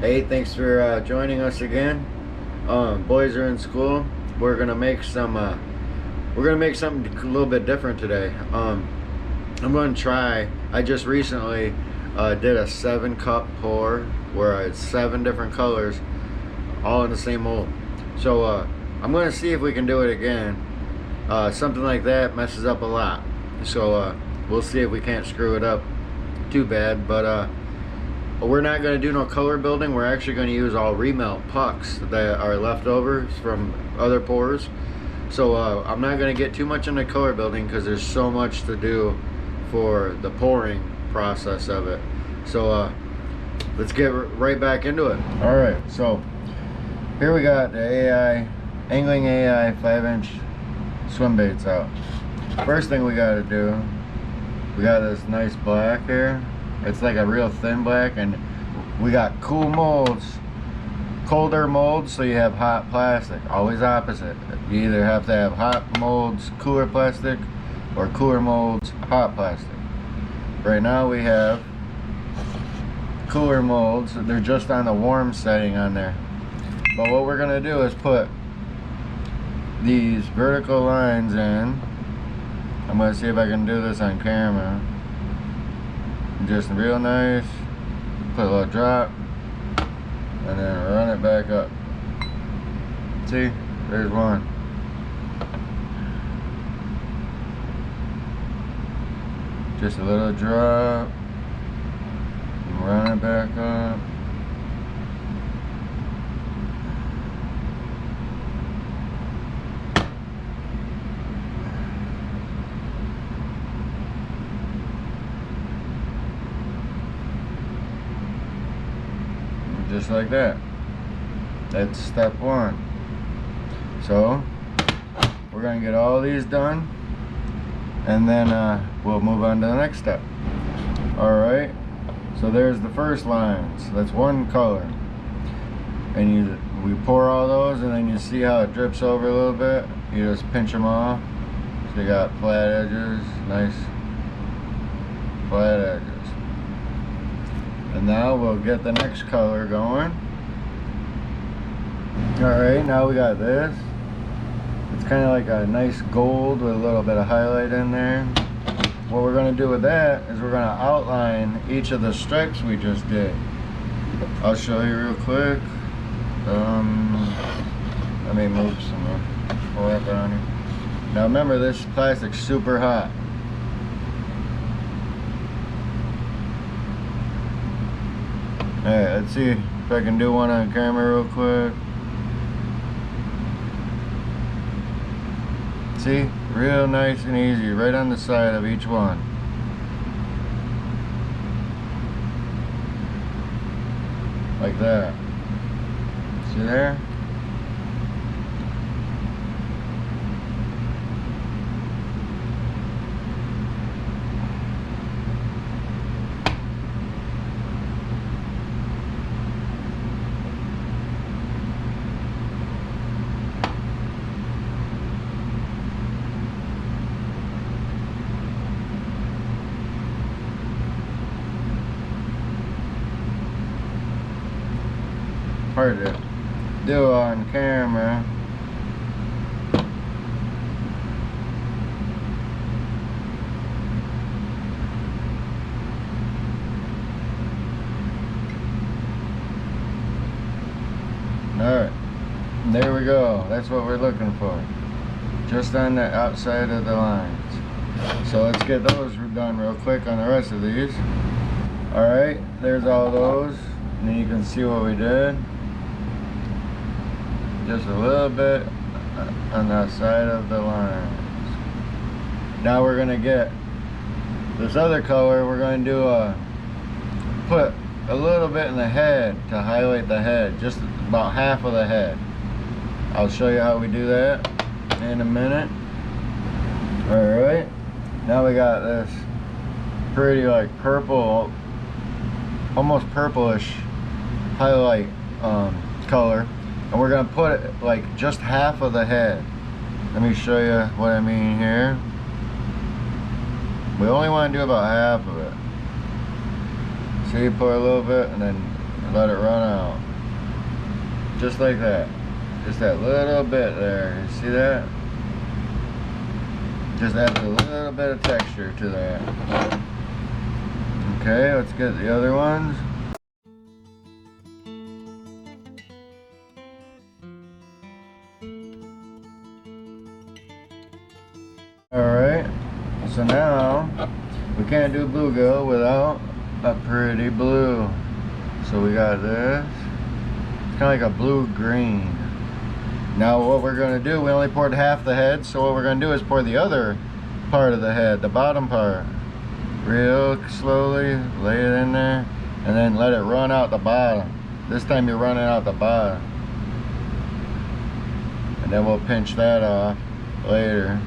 Hey, thanks for joining us again. Boys are in school. We're gonna make some. We're gonna make something a little bit different today. I'm gonna try. I just recently did a 7-cup pour where it's 7 different colors, all in the same mold. So I'm gonna see if we can do it again. Something like that messes up a lot. So we'll see if we can't screw it up too bad. But we're not going to do no color building. We're actually going to use all remelt pucks that are leftovers from other pours. So I'm not going to get too much into color building because there's so much to do for the pouring process of it. So let's get right back into it. All right, so here we got the AI, Angling AI 5-inch swim baits out. First thing we got to do, we got this nice black here. It's like a real thin black, and we got cool molds, colder molds, so you have hot plastic. Always opposite. You either have to have hot molds, cooler plastic, or cooler molds, hot plastic. Right now we have cooler molds. They're just on the warm setting on there. But what we're gonna do is put these vertical lines in. I'm gonna see if I can do this on camera. Just real nice. Put a little drop and then run it back up. See, there's one. Just a little drop, run it back up. Just like that. That's step 1. So we're gonna get all these done, and then we'll move on to the next step. All right, so there's the first lines. That's one color, and we pour all those, and then you see how it drips over a little bit. You just pinch them off, so you got flat edges, nice flat edges. And now we'll get the next color going. Alright, now we got this. It's kind of like a nice gold with a little bit of highlight in there. What we're going to do with that is we're going to outline each of the stripes we just did. I'll show you real quick. Let me move some wrap around here. Now remember, this plastic's super hot. Alright, let's see if I can do one on camera real quick. See? Real nice and easy, right on the side of each one. Like that. See there? Hard to do on camera. Alright, there we go. That's what we're looking for. Just on the outside of the lines. So let's get those done real quick on the rest of these. Alright, there's all those. And then you can see what we did. Just a little bit on the side of the lines. Now we're gonna get this other color. We're going to do put a little bit in the head to highlight the head, just about half of the head. I'll show you how we do that in a minute. All right, now we got this pretty like purple, almost purplish highlight color. And we're gonna put it like just half of the head. Let me show you what I mean here. We only want to do about half of it. So you pour a little bit and then and let it run out. Just like that. Just that little bit there. You see that? Just adds a little bit of texture to that. Okay, let's get the other ones. Alright, so now we can't do bluegill without a pretty blue. So we got this. It's kind of like a blue-green. Now what we're going to do, we only poured half the head, so what we're going to do is pour the other part of the head, the bottom part. Real slowly, lay it in there, and then let it run out the bottom. This time you're running out the bottom. And then we'll pinch that off later.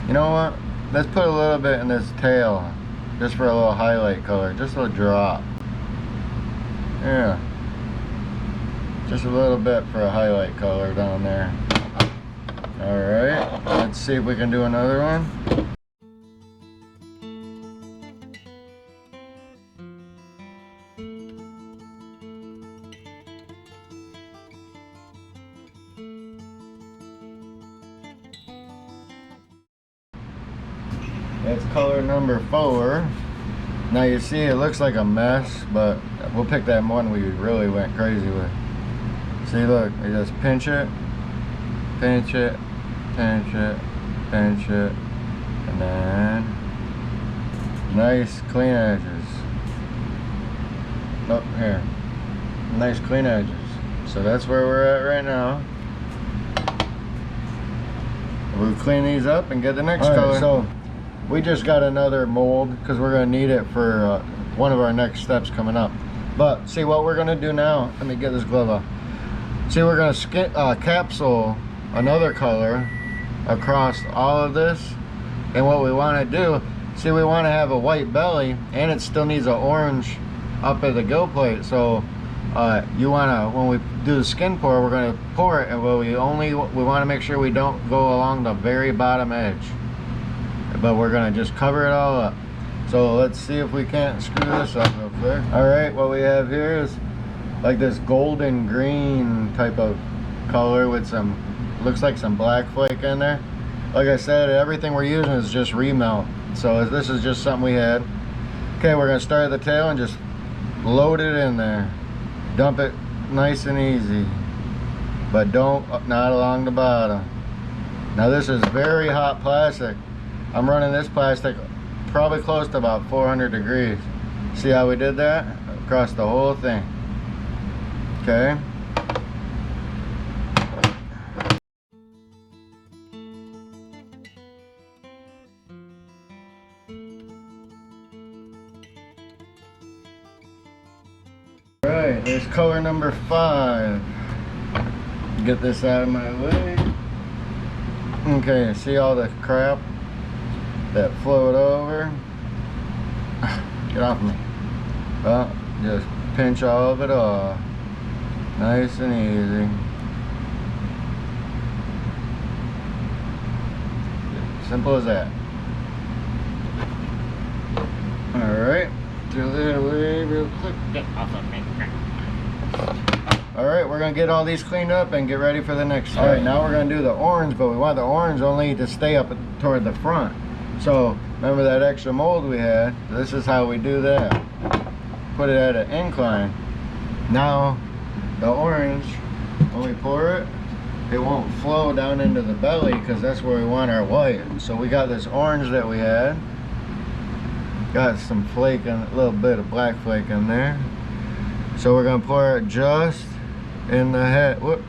You know what? Let's put a little bit in this tail, just for a little highlight color, just a drop. Yeah. Just a little bit for a highlight color down there. Alright, let's see if we can do another one. That's color number 4. Now you see it looks like a mess, but we'll pick that one we really went crazy with. See, look, you just pinch it, pinch it, pinch it, pinch it, and then nice clean edges. Up here, nice clean edges. So that's where we're at right now. We'll clean these up and get the next color. So we just got another mold because we're going to need it for one of our next steps coming up. But see what we're going to do now. Let me get this glove off. See, we're going to capsule another color across all of this. And what we want to do, see, we want to have a white belly and it still needs an orange up at the gill plate. So you want to, when we do the skin pour, we're going to pour it, and we want to make sure we don't go along the very bottom edge. But we're going to just cover it all up. So let's see if we can't screw this up real quick. Alright, what we have here is like this golden green type of color with some, looks like some black flake in there. Like I said, everything we're using is just remelt. So this is just something we had. Okay, we're going to start at the tail and just load it in there. Dump it nice and easy. But not along the bottom. Now this is very hot plastic. I'm running this plastic probably close to about 400 degrees. See how we did that? Across the whole thing. Okay. Alright, there's color number 5. Get this out of my way. Okay, see all the crap that flowed over? Get off me. Well, just pinch all of it off. Nice and easy. Simple as that. Alright. Do that away real quick. Get off of me. Alright, we're going to get all these cleaned up and get ready for the next step. Alright, now we're going to do the orange, but we want the orange only to stay up toward the front. So, remember that extra mold we had? This is how we do that. Put it at an incline. Now, the orange, when we pour it, it won't flow down into the belly because that's where we want our white. So we got this orange that we had. Got some flake and a little bit of black flake in there. So we're going to pour it just in the head. Whoop.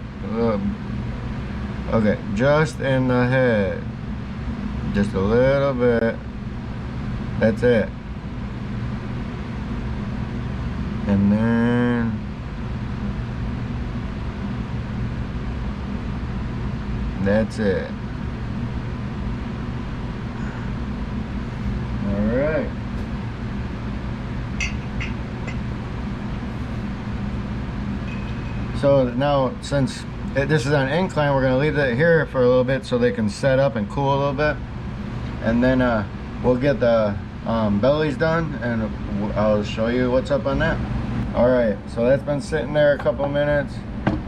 Okay, just in the head. Just a little bit. That's it. And then that's it. All right. So now, since this is on incline, we're going to leave that here for a little bit so they can set up and cool a little bit. And then we'll get the bellies done and I'll show you what's up on that. All right, so that's been sitting there a couple minutes.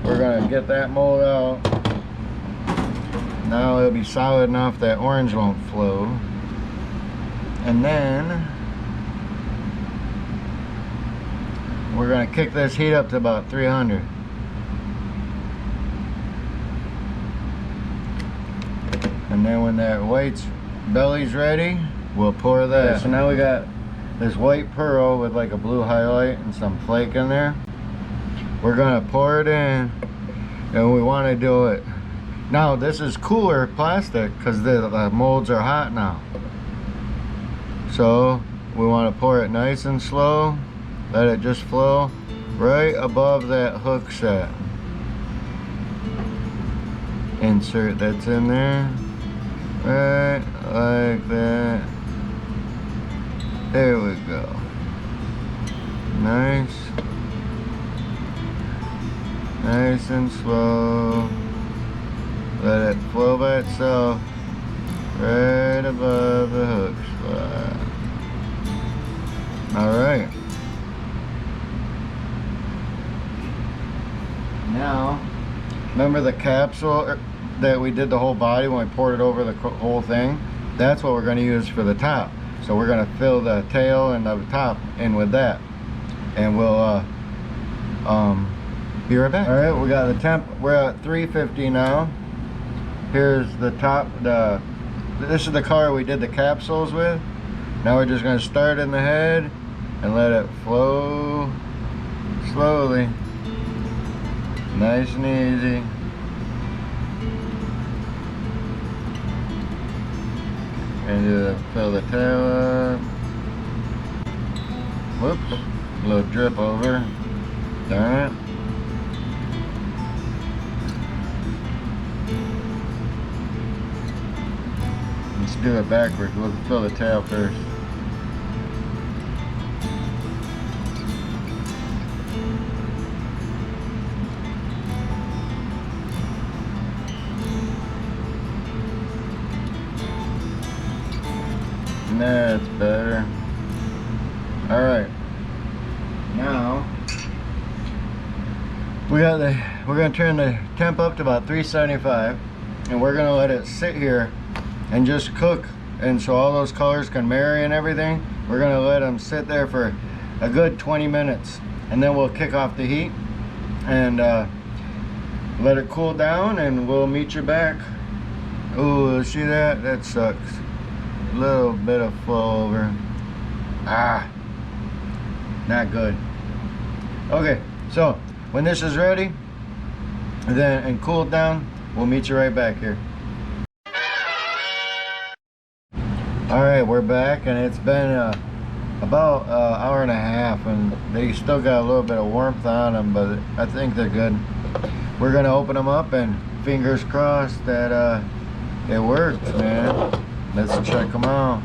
We're gonna get that mold out. Now it'll be solid enough that orange won't flow. And then we're gonna kick this heat up to about 300. And then when that white belly's ready, we'll pour that. Yeah, so now we got this white pearl with like a blue highlight and some flake in there. We're gonna pour it in, and we want to do it. Now this is cooler plastic because the molds are hot now. So we want to pour it nice and slow. Let it just flow right above that hook set. Insert that's in there. Right like that. There we go. Nice. Nice and slow. Let it flow by itself. Right above the hook spot. Alright. Now, remember the capsule that we did the whole body when we poured it over the whole thing? That's what we're going to use for the top. So we're going to fill the tail and the top in with that. And we'll be right back. Alright, we got the temp. We're at 350 now. Here's the top. This is the color we did the capsules with. Now we're just going to start in the head and let it flow slowly. Nice and easy. And fill the tail up. Whoops, a little drip over. Darn it. Let's do it backwards. We'll fill the tail first. That's better. All right. Now we're gonna turn the temp up to about 375, and we're gonna let it sit here and just cook. And so all those colors can marry and everything. We're gonna let them sit there for a good 20 minutes, and then we'll kick off the heat and let it cool down, and we'll meet you back. Oh, see that? That sucks. Little bit of flow over. Ah, not good. Okay, so when this is ready and cooled down, we'll meet you right back here. All right, we're back, and it's been about an hour and a half, and they still got a little bit of warmth on them, but I think they're good. We're gonna open them up, and fingers crossed that it works, man. Let's check them out.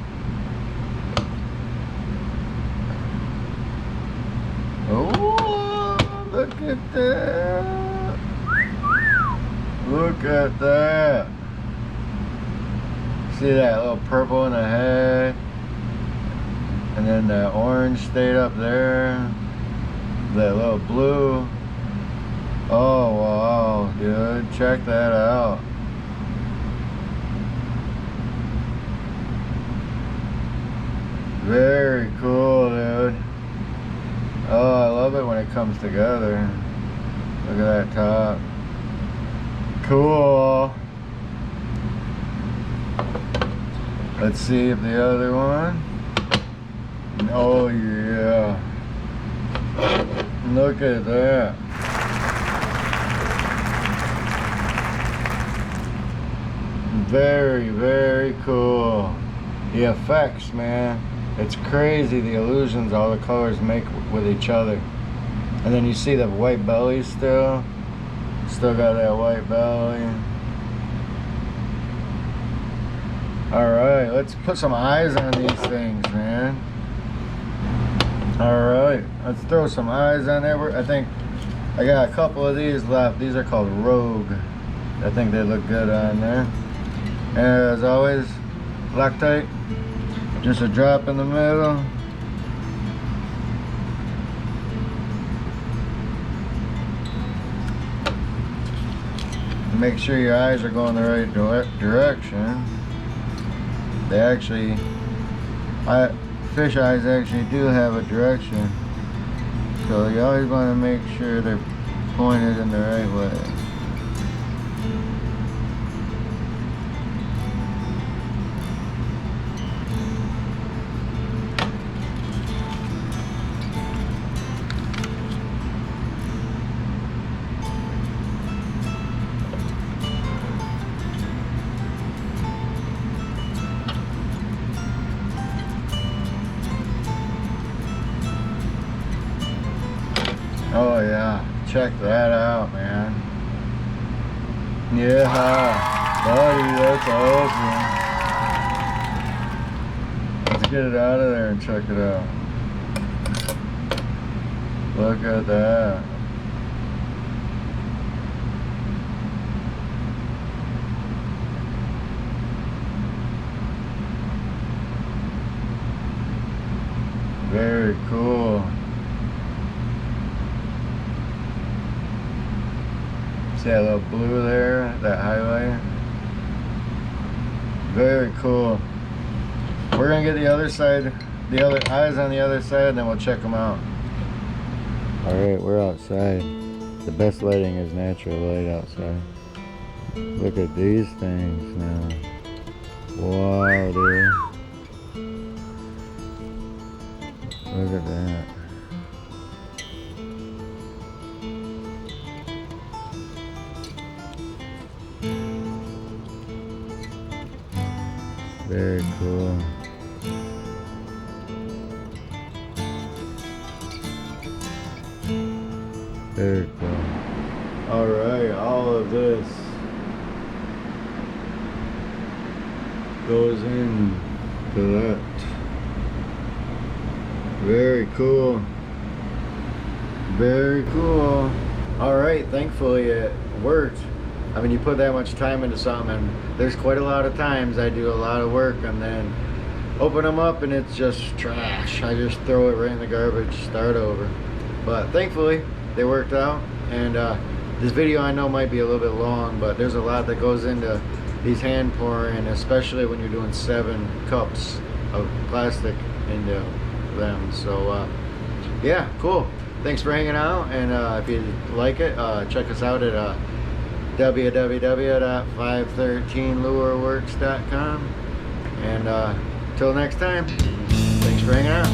Oh, look at that. Look at that. See that little purple in the head? And then the orange stayed up there. That little blue. Oh, wow, dude. Check that out. Very cool, dude. Oh, I love it when it comes together. Look at that top. Cool. Let's see if the other one. Oh, yeah. Look at that. Very, very cool. The effects, man. It's crazy the illusions all the colors make with each other. And then you see the white belly still got that white belly. Alright, let's put some eyes on these things, man. Alright, let's throw some eyes on there. I think I got a couple of these left. These are called Rogue. I think they look good on there. And as always, Loctite. Just a drop in the middle. make sure your eyes are going the right direction. They actually, fish eyes actually do have a direction. So you always want to make sure they're pointed in the right way. Oh yeah, check that out, man. Yeah, buddy, that's awesome. Let's get it out of there and check it out. Look at that. Very cool. See that little blue there, that highlight? Very cool. We're gonna get the other side, the other eyes on the other side, and then we'll check them out. All right, we're outside. The best lighting is natural light outside. Look at these things now. Wow, dude. Look at that. Very cool. Very cool. All right, all of this goes in to that. Very cool. Very cool. All right, thankfully it worked. I mean, you put that much time into something, and there's quite a lot of times I do a lot of work and then open them up and it's just trash. I just throw it right in the garbage, start over. But thankfully they worked out, and this video I know might be a little bit long, but there's a lot that goes into these hand pouring, especially when you're doing 7 cups of plastic into them. So yeah, cool. Thanks for hanging out, and if you like it, check us out at www.513lureworks.com, and till next time, thanks for hanging out.